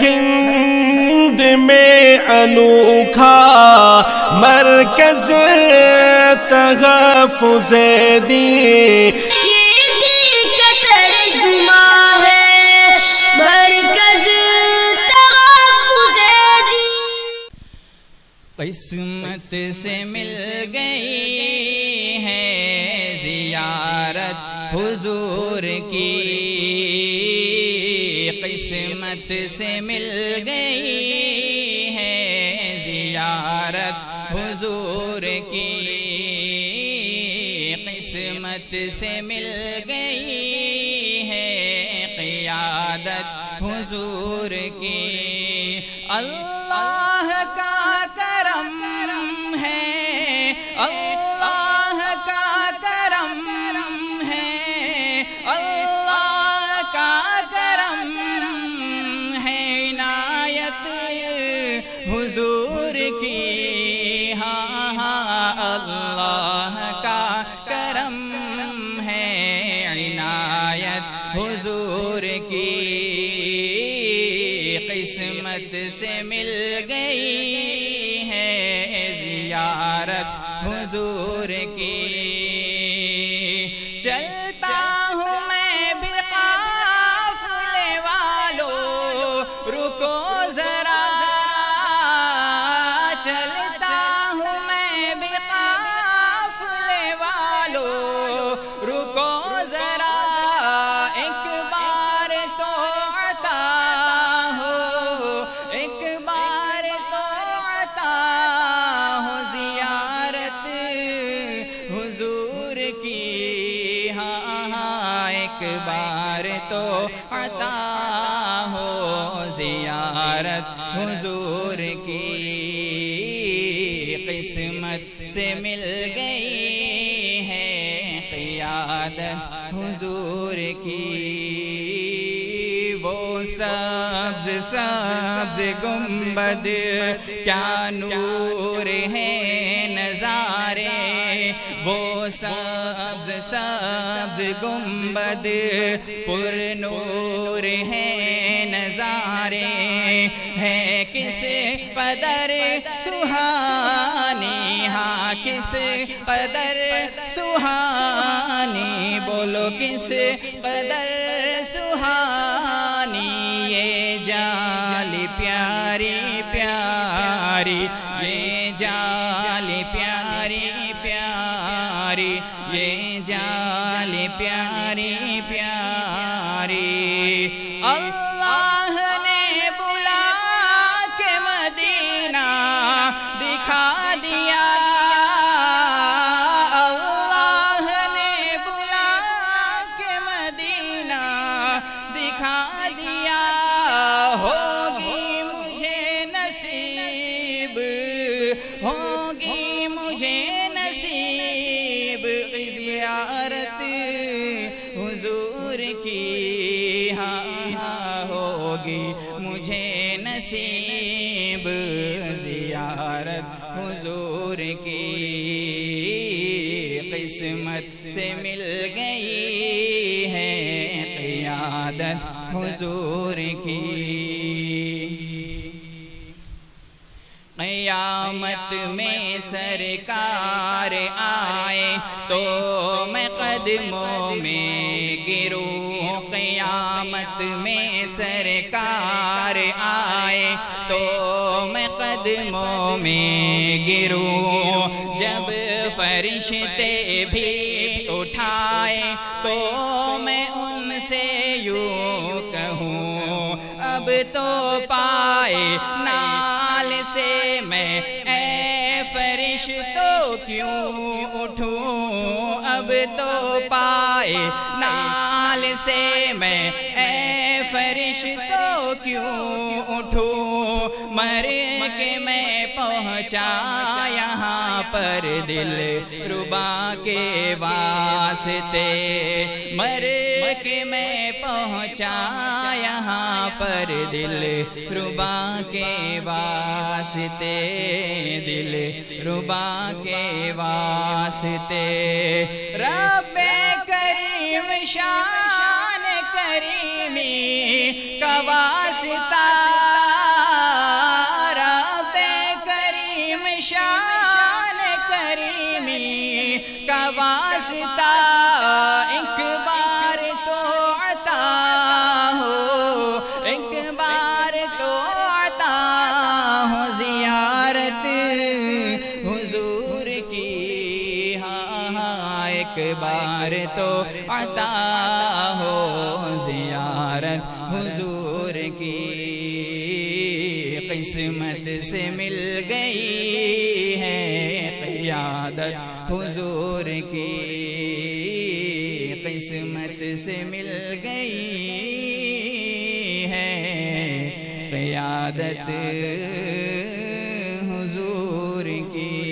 ہند میں انوکھا مرکز تحفظ دین، یہ دل کا ترجمہ ہے مرکز تحفظ دین۔ قسمت سے مل گئی ہے زیارت حضور کی، قسمت سے مل گئی ہے زیارت حضور کی، قسمت سے مل گئی ہے قیادت حضور کی۔ اللہ کا کرم ہے، اللہ کا کرم ہے، اللہ کا کرم ہے، عنایت حضور کی، ہاں ہاں اللہ کا کرم ہے، عنایت حضور کی، قسمت سے مل گئی ہے زیارت حضور کی۔ چلتا ہوں میں بھی قافلے والوں، رکو ذرا، چلتا ہوں میں بھی قافلے والوں، رکو ذرا، ایک بار تو عطا ہو، ایک بار تو عطا ہو زیارت حضور کی، ہاں ہاں ایک بار تو عطا ہو زیارت حضور کی، قسمت سے مل گئی ہے قیادت حضور کی۔ وہ سبز سبز گنبد کیا نور ہے نظارے، وہ سبز سبز گنبد پر نور ہے نظارے، ہے کس قدر سہانی، ہاں کس قدر سہانی، بولو کس قدر سہانی، یہ جالی پیاری پیاری، یہ جالی پیاری پیاری، یہ جالی پیاری پیاری، اللہ نے بلا کے مدینہ دکھا دیا، اللہ نے بلا کے مدینہ دکھا دیا، ہوگی مجھے نصیب، ہوگی مجھے نصیب زیارت حضور کی، ہاں ہاں ہوگی مجھے نصیب زیارت حضور کی، قسمت سے مل گئی ہے قیادت حضور کی۔ قیامت میں سرکار آئے تو میں قدموں میں گروں، قیامت میں سرکار آئے تو میں قدموں میں گروں، جب فرشتے بھی اٹھائے تو میں ان سے یوں کہوں، اب تو پائے نال سے میں اے فرشتوں کیوں اٹھوں، اب تو پائے نال سے میں اے فرشتوں کیوں اٹھوں، مر کے میں پہنچا یہاں پر دل ربا کے واسطے، مر کے میں پہنچا یہاں پر دل ربا کے واسطے، دل ربا کے واسطے، رب کریم شان کریمی کا واسطہ بار تو عطا ہو زیارت حضور کی، قسمت سے مل گئی ہے قیادت حضور کی، قسمت سے مل گئی ہے قیادت حضور کی۔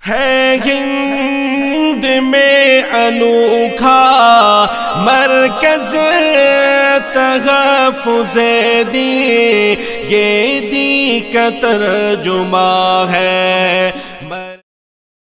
ہے ہند میں انوکھا مرکز تحفظ دین، یہ دین کا ترجمہ ہے۔